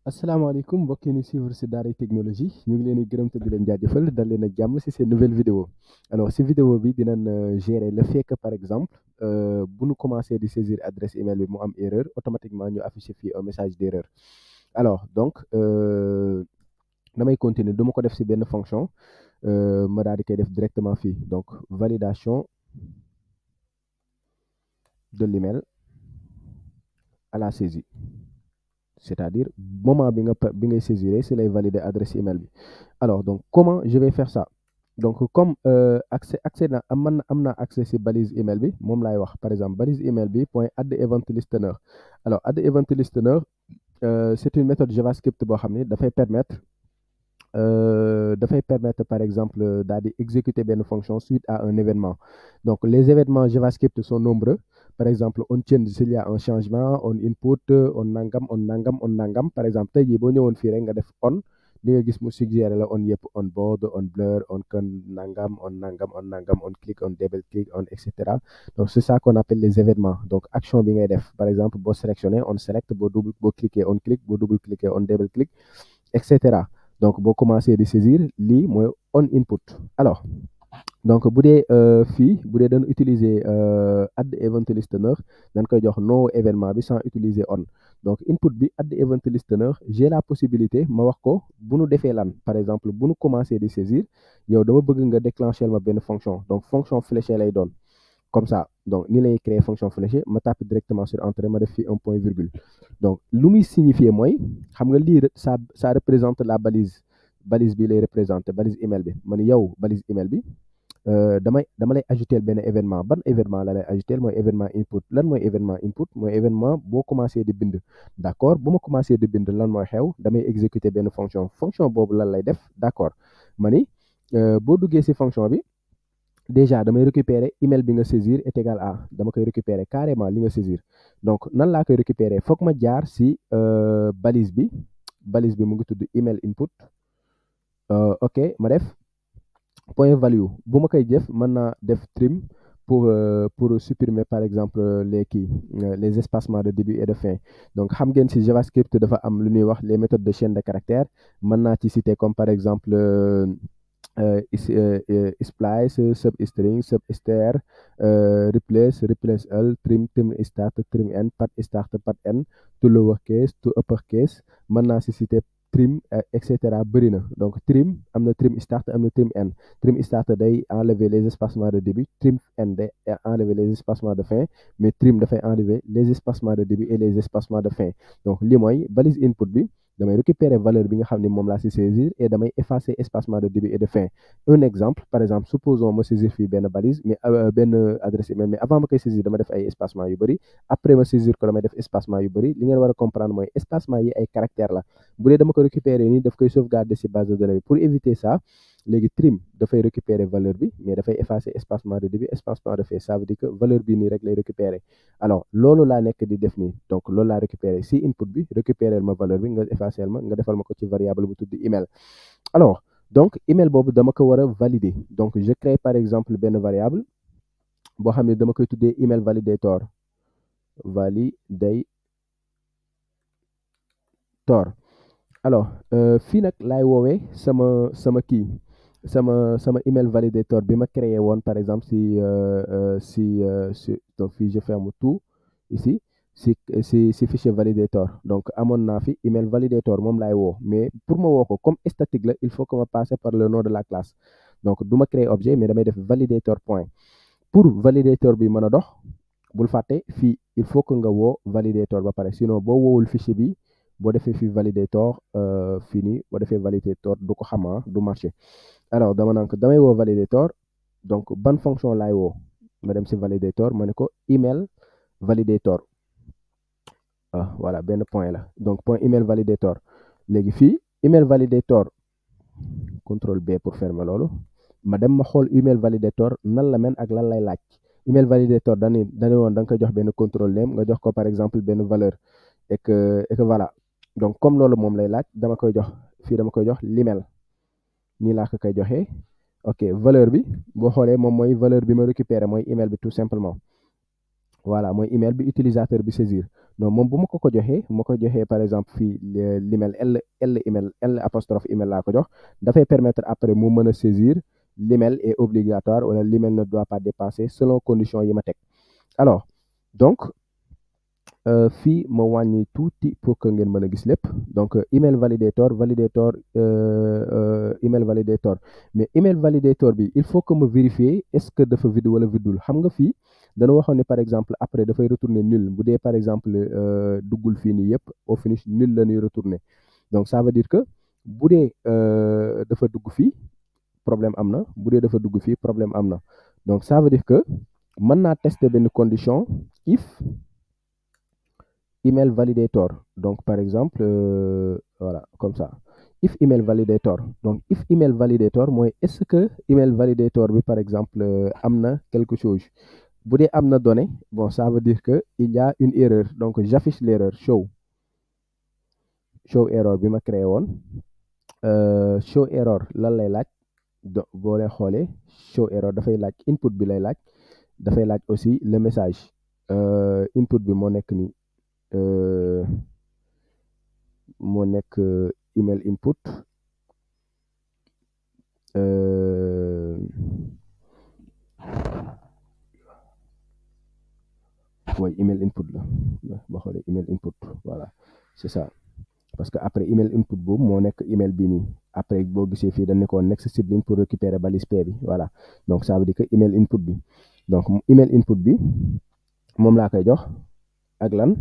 asalaamaaleykum mbokk yi ñu suivre si Daaray Technologie ñu ngi leen di gërëm te di leen jaajëfal dal leen ak jàmm si seen nouvelle vidéo alors si vidéo bi dinañ gérer le fait que par exemple bu ñu commencé di saisir adresse email bi mu am erreur automatiquement ñu affiché fii un message d'erreur alors donc damay continuer du ma ko def si benn fonction ma daal di koy def directement fii donc validation de l'email à la saisie. C'est-à-dire moment bi ngay saisir c'est lay valider adresse email bi alors donc comment je vais faire ça donc comme accès na am na accès si balise email bi moom laay wax par exemple balise email bi point add event listener alors add event listener c'est une méthode JavaScript boo xam ni dafay permettre par exemple daal di exécuter benn fonction suite à un événement donc les événements JavaScript sont nombreux par exemple on change s'il y a un changement on input on nangam par exemple tey jii boo ñëwoon fii rek nga def on li nga gis mu suggéré la on yëpp on board on blur on can nangam on click on double click on etc. Donc c'est ça qu'on appelle les événements donc action bi ngay def par exemple boo sélectionné on select boo cliquer on click boo double cliquer on double click etc. donc boo commencé di saisir lii mooy on input alors donc bu dee fii bu dee dañu utiliser add event listener dañ koy jox nom événement bi sans utiliser on donc input bi add event listener j'ai la possibilité ma wax ko bu nu defee lan par exemple bu nu commencé di saisir yow dama bëgg nga déclencher ma benn fonction donc fonction fléchée lay doon comme ça donc ni lay créer fonction fléchée ma tape directement sur entrée ma def fii un point virgule donc lu muy signifier mooy xam nga lii ça représente la balise bi lay représenter balise email bi man yow balise email bi dama lay ajouter benn événement ban événement la lay ajouter mooy événement input lan mooy événement input mooy événement boo commencé di bind d'accord bu ma commencé di bind lan mooy xew damay exécuter benn fonction boobu lan lay def d'accord ma ni boo duggee ci fonction bi déjà damay récupérer email bi nga saisir est égal à dama koy récupérer carrément li nga saisir donc nan laa koy récupérer foog ma jaar ci balise bi mu ngi tudd email input ok ma def point value bu ma koy def mën naa def trim pour supprimer par exemple les espacements de début et de fin donc xam ngeen ci JavaScript dafa am lu ñuy wax les méthodes de chaîne de caractères mën naa ci citer comme par exemple splice substring subster replace all trim start trim end pat start pat end to lowercase to uppercase mën naa ci citer trim et cetera bëri na donc trim am na trim start am na trim end trim start day enlever les espacements de début trim end day enlever les espacements de fin mais trim dafay enlever les espacements de début et les espacements de fin donc li mooy balise input bi damay récupérer valeur bi nga xam ne moom laa ci saisir et damay effacer espacement de début et de fin un exemple par exemple supposons ma saisir fii benn balise mais benn adresse email mais avant ma koy saisir dama def ay espacement yu bëri après ma saisir ko damay def espacement yu bëri li ngeen war a comprendre mooy espacement yi ay caractères la bu dee dama ko récupérer nii daf koy sauvegarder ci base de données bi pour éviter ça léegi trim dafay récupérer valeur bi mais dafay effacer espacement de début espacement de fin ça veut dire que valeur bi nii rek lay récupérer alors loolu laa nekk di def nii donc loolu laa récupérer ci input bi récupérer ma valeur bi nga effacer ma nga defal ma ko ci variable bu tudd email alors donc email boobu dama ko war a valider donc je crée par exemple benn variable boo xam ne dama koy tuddee email validator alors fii nag laay woowee sama kii sama email validator bi ma créé woon par exemple si donc fii je ferme tout ici si fichier validator donc amoon naa fi email validator moom laay woo mais pour ma woo ko comme statique la il faut que ma passer par le nom de la classe donc du ma créer objet mais damay def validator point pour validator bi mën a dox bul fàtte fii il faut que nga woo validator ba pare sinon boo woowul fichier bi boo defee fi validator fii nii boo defee validator du ko xama du marché alors dama naan ko damay woo validator donc ban fonction laay woo ma dem ci validator ma ne ko email validator voilà benn point la donc point email validator léegi fii email validator contrôle B pour fermer loolu ma dem ma xool email validator nan la mel ak lan lay laaj email validator dañu woon da nga koy jox benn contrôle name nga jox ko par exemple benn valeur et que voilà donc comme loolu moom lay laaj dama koy jox l'email nii laa ko koy joxee ok valeur bi boo xoolee moom mooy valeur bi ma récupérer mooy email bi tout simplement voilà mooy email bi utilisateur bi saisir non moom bu ma ko joxee par exemple fii l'email L apostrophe email laa ko jox dafay permettre après mu mën a saisir l'email est obligatoire wala l'email ne doit pas dépasser selon condition yi ma teg alors donc fii ma wàññi tuuti pour que ngeen mën a gis lépp donc email validator email validator mais email validator bi il faut que ma vérifier est-ce que dafa vide wala vidul xam nga fii dana waxoon ne par exemple après dafay retourner nul bu dee par exemple duggul fii nii yëpp au finish nul la ñuy retourner donc ça veut dire que bu dee dafa dugg fii problème am na bu dee dafa dugg fii problème am na donc ça veut dire que mën naa tester benn condition if email validator donc par exemple voilà comme ça if email validator donc if email validator mooy est-ce que email validator bi par exemple am na quelque chose bu dee am na donnée bon ça veut dire que il y a une erreur donc j'affiche l'erreur show error bi ma créé woon show error lan lay laaj boo leen xoolee show error dafay laaj input bi lay laaj dafay laaj aussi le message input bi moo nekk nii moo nekk email input mooy email input la boo xoolee email input voilà c'est ça parce que après email input boobu moo nekk email bi nii après boo gisee fii dañ ne ko next sibling pour récupérer balise P bi voilà donc ça veut dire que email input bi donc email input bi moom laa koy jox ak lan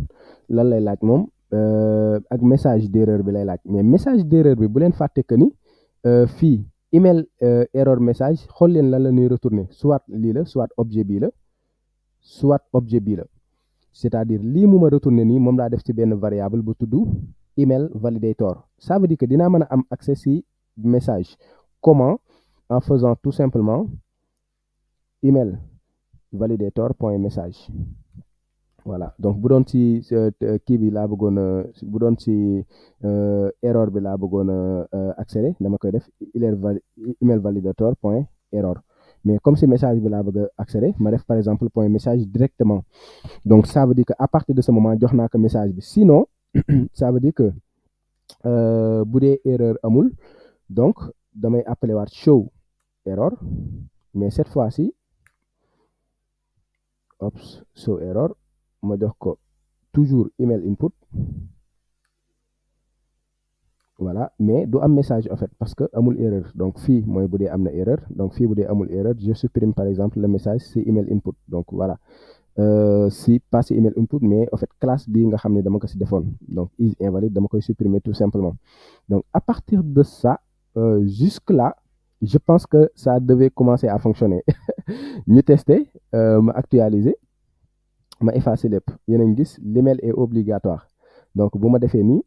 lay laaj moom ak message d'erreur bi lay laaj mais message d'erreur bi bu leen fàtte que ni fii email error message xool leen lan la ñuy retourner soit lii la soit objet bii la soit objet bii la c'est-à-dire lii mu ma retourner nii moom laa def ci benn variable bu tudd email validator ça veut dire que dinaa mën a am accès ci message comment en faisant tout simplement email validator point message voilà donc bu doon ci kii bi laa bëggoon bu doon ci error bi laa bëggoon accéder dama koy def email validator point error mais comme si message bi laa bëgg a accéder ma def par exemple point message directement donc ça veut dire que à partir de ce moment jox naa ko message bi sinon ça veut dire que bu dee erreur amul donc damay appeler waat show error mais cette fois-ci show error ma jox ko toujours email input voilà mais du am message en fait parce que amul erreur donc fii mooy bu dee am na erreur donc fii bu dee amul erreur je supprime par exemple le message c'est email input donc voilà si pas si email input mais en fait classe bi nga xam ne dama ko si defoon donc is invalide dama koy supprimer tout simplement donc à partir de ça jusque là je pense que ça devait commencer à fonctionner ñu tester ma actualiser ma effacer lépp yéen a ngi gis l'email est obligatoire donc bu ma defee nii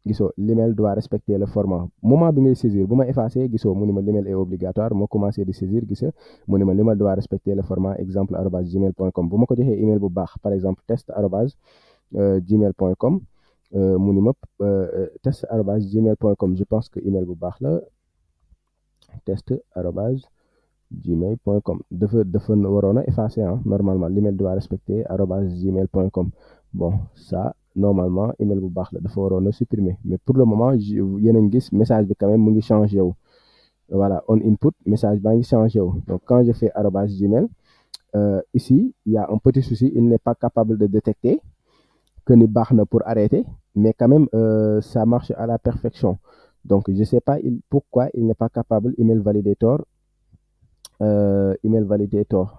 gisoo l'email doit respecter le format moment bi ngay saisir bu ma effacer gisoo mu ni ma l'email est obligatoire moo commencé di saisir gisa mu ni ma l'email doit respecter le format exemple @gmail.com bu ma ko joxee email bu baax par exemple test @gmail.com mu ni ma test @gmail.com je pense que email bu baax la test @gmail.com dafa waroon a effacer normalement l'email doit respecter @gmail.com bon ça normalement email bu baax la dafa waroon a supprimer mais pour le moment yéen a ngi gis message bi quand même mu ngi changé wu voilà on input message baa ngi changé wu donc quand je fais @gmail ici il y a un petit souci il n'est pas capable de détecter que ni baax na pour arrêter mais quand même ça marche à la perfection donc je sais pas pourquoi il n'est pas capable email validator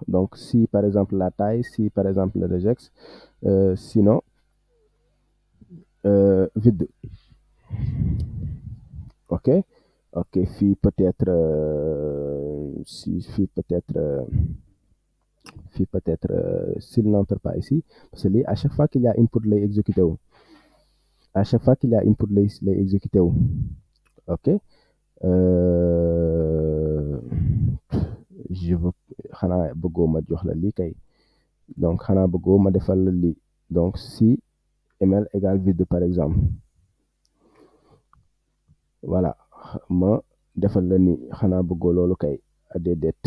donc si par exemple la taille si par exemple le regex sinon vide ok fii peut-être s'il n'entre pas ici parce que lii à chaque fois qu'il y a input lay exécuté wu à chaque fois qu'il y a input lay exécuté wu ok je veux xanaa bëggoo ma jox la lii kay donc xanaa bëggoo ma defal la lii donc si email égale vide par exemple voilà ma defal la ni xanaa bëggoo loolu kay déedéet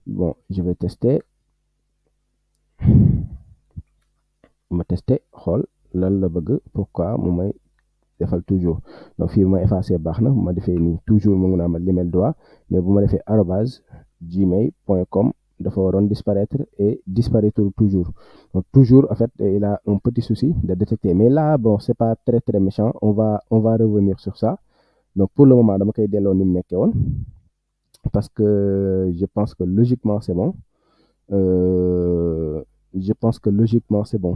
bon je vais tester ma testé xool lan la bëgg pourquoi mu may defal toujours donc fii bu ma effacé baax na bu ma defee nii toujours mu ngi naa ma l'email droit mais bu ma defee @gmail.com dafa waroon disparaître et disparaître toujours donc toujours en fait il a un petit souci de détecter mais là bon c'est pas très très méchant on va revenir sur ça donc pour le moment dama koy delloo ni mu nekkee woon parce que je pense que logiquement c'est bon je pense que logiquement c'est bon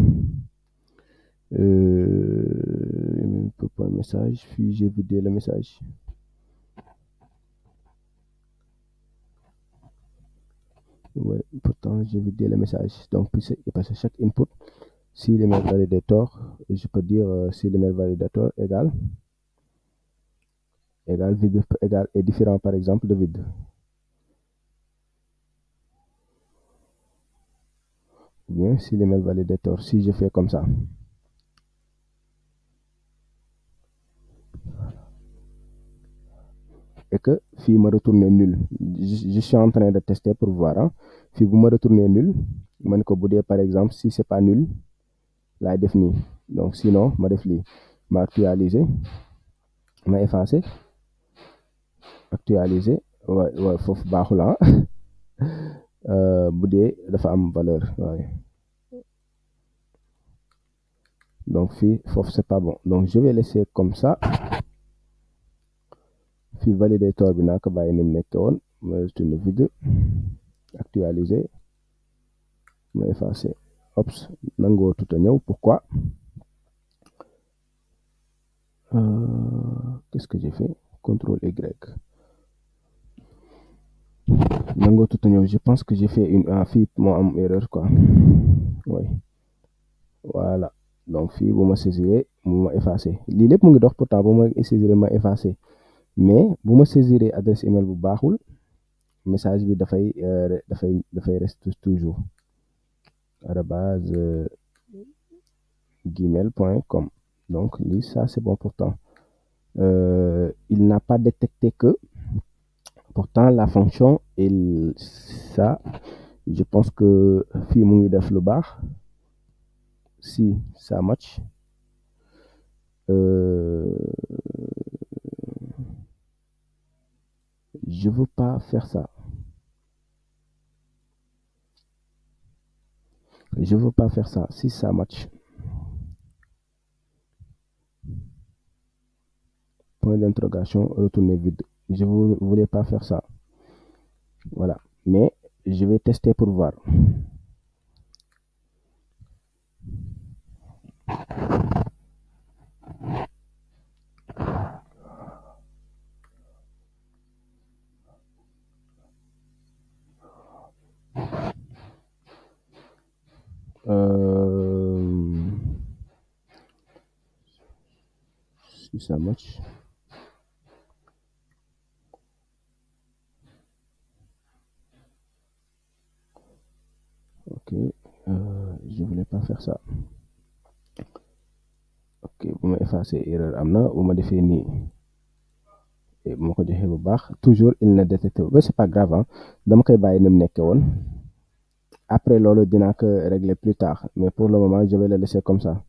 pour un message puis j'ai vidé le message ouais pourtant j'ai vidé le message donc parce que chaque input si l'email validator je peux dire si l'email validator égal vide égal est différent par exemple de vide ou bien si l'email validator si je fais comme ça et que fii ma retourner nul je suis en train de tester pour voir fii bu ma retourner nul man ko bu dee par exemple si c'est pas nul laay def nii donc sinon ma def lii ma actualiser ma effacer actualiser waaw foofu baaxul bu dee dafa am valeur waaye donc fii foofu c'est pas bon donc je vais laisser comme ça fii validator bi naa ko bàyyi ni mu nekkee woon ma retourner vide actualiser ma effacer ops nangoo tout a ñëw pourquoi qu'est-ce que j'ai fait CTRL Y nangoo tout a ñëw je pense que j'ai fait une fii moo am erreur quoi oui voilà donc fii bu ma saisiré bu ma effacé lii lépp mu ngi dox pourtant bu ma saisiré ma effacé mais bu ma saisiré adresse email bu baaxul message bi dafay reste toujours @gmail.com donc lii ça c'est bon pourtant il n'a pas détecté que pourtant la fonction ça je pense que fii mu ngi def lu baax si ça match je veux pas faire ça si ça match point d'interrogation retourner vide je voulais pas faire ça voilà mais je vais tester pour voir si ça match ok je voulais pas faire ça ok bu ma effacer erreur am na bu ma defee nii bu ma ko joxee bu baax toujours il ne détecte pas c'est pas grave dama koy bàyyi ni mu nekkee woon après loolu dinaa ko régler plus tard mais pour le moment je vais le laisser comme ça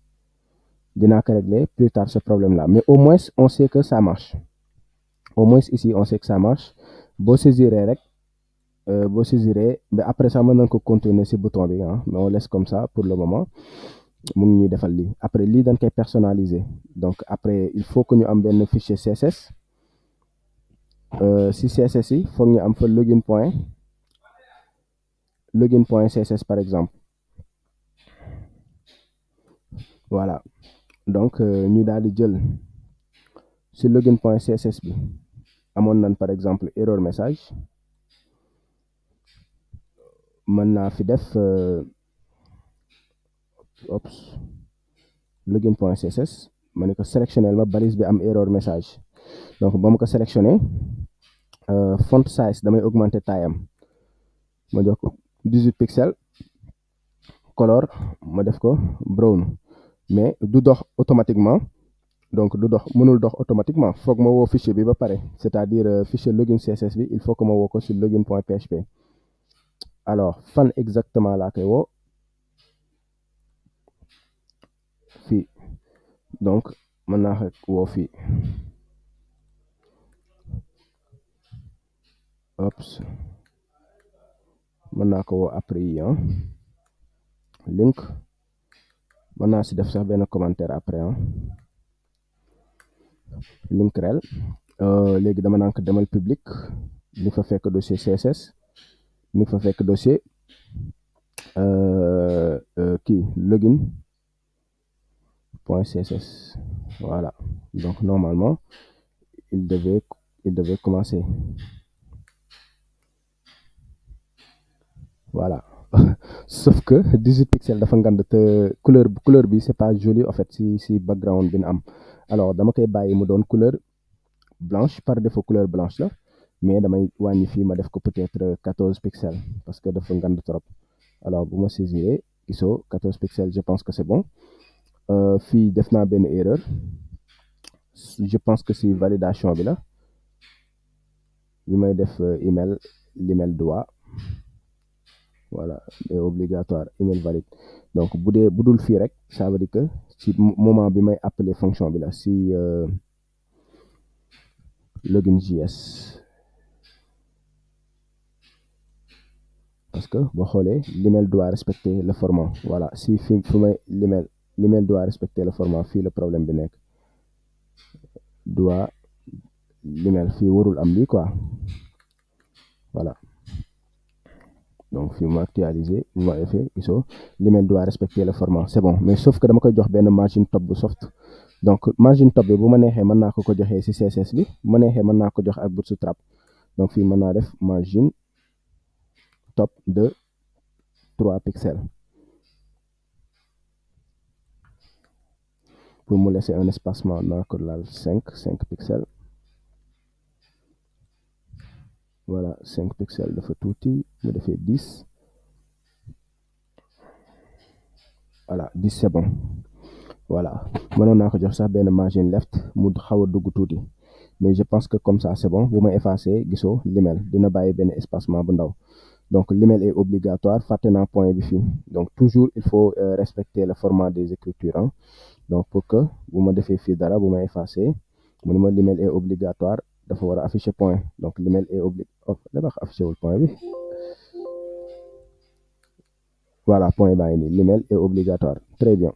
dinaa ko régler plus tard ce problème là mais au moins on sait que ça marche au moins ici on sait que ça marche boo saisiree rek boo saisiree mais après ça mën nañ ko continuer ci bouton bi mais on laisse comme ça pour le moment mu ngi ñuy defal lii après lii dañ koy personnaliser donc après il faut que ñu am benn fichier CSS si CSS yi foog ñu am fa login point CSS par exemple voilà donc ñu daal di jël si login point CSS bi amoon nañ par exemple error message mën naa fi def login point CSS ma ne ko sélectionner ma balise bi am error message donc ba ma ko sélectionné font size damay augmenter taille am ma jox ko 18 pixels color ma def ko brown mais du dox automatiquement donc du dox mënul dox automatiquement foog ma woo fichier bi ba pare c'est-à-dire fichier login CSS bi il faut que ma woo ko sur login point PHP alors fan exactement laa koy woo fii donc mën naa ko woo fii ops mën naa ko woo après yi link mën naa si def sax benn commentaire après link rel léegi dama naan ko demal public ni fa fekk dossier CSS ni fa fekk dossier kii login point CSS voilà donc normalement il devait commencer voilà sauf que 18 pixels dafa ngand te couleur bi c'est pas joli en fait si background bi na am alors dama koy bàyyi mu doon couleur blanche par défaut couleur blanche la mais damay wàññi fii ma def ko peut-être 14 pixels parce que dafa ngand trop alors bu ma saisir gisoo 14 pixels je pense que c'est bon fii def naa benn erreur je pense que si validation bi la bi may def email l'email doit voilà est obligatoire email valide donc bu dul fii rek ça veut dire que ci moment bi may appeler fonction bi la si login.js parce que boo xoolee l'email doit respecter le format voilà si fi may l'email doit respecter le format fii le problème bi nekk doit l'email fii warul am lii quoi voilà donc fii mu actualisé bu ma defee gisoo l'email doit respecter le format c'est bon mais sauf que dama koy jox benn margin top bu soft donc margin top bi bu ma neexee mën naa ko joxee ci CSS bi bu ma neexee mën naa ko jox ak Bootstrap donc fii mën naa def margin top de 3 pixels pour me laisser un espacement naa ko laal 5 pixels voilà 5 pixels dafa tuuti mu defee 10 voilà 10 c'est bon voilà mënoon naa ko jox sax benn margin left mu xaw a dugg tuuti mais je pense que comme ça c'est bon bu ma effacer gisoo l'email dina bàyyi benn espacement bu ndaw donc l'email est obligatoire fàtte naa point bi fii donc toujours il faut respecter le format des écritures donc pour que bu ma defee fii dara bu ma effacer mu ne ma l'email est obligatoire dafa war a afficher point donc l'email est dafa affiché wul point bi voilà point baa ngi nii l'email est obligatoire très bien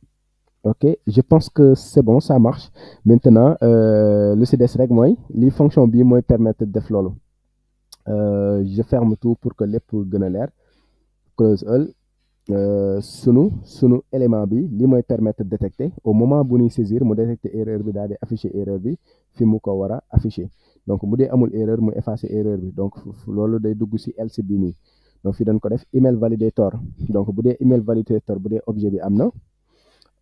ok je pense que c'est bon ça marche maintenant lu si des rek mooy lii fonction bi mooy permettre def loolu je ferme tout pour que lépp gën a leer close all sunu élément bi li mooy permettre détecter au moment bu ñuy saisir mu détecter erreur bi daal di afficher erreur bi fi mu ko war a afficher donc bu dee amul erreur mu effacer erreur bi donc loolu day dugg ci else bi nii donc fi dañ ko def email validator donc bu dee email validator bu dee objet bi am na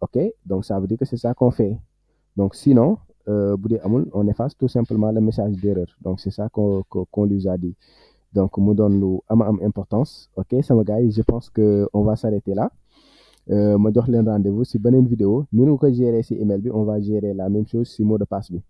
ok donc ça veut dire que c'est ça qu'on fait donc sinon bu dee amul on efface tout simplement le message d'erreur donc c'est ça qu'on lui a dit donc mu doon lu am importance ok sama gars yi je pense que on va s'arrêter là ma jox leen rendez-vous si beneen vidéo ni ñu ko gérer si email bi on va gérer la même chose si mot de passe bi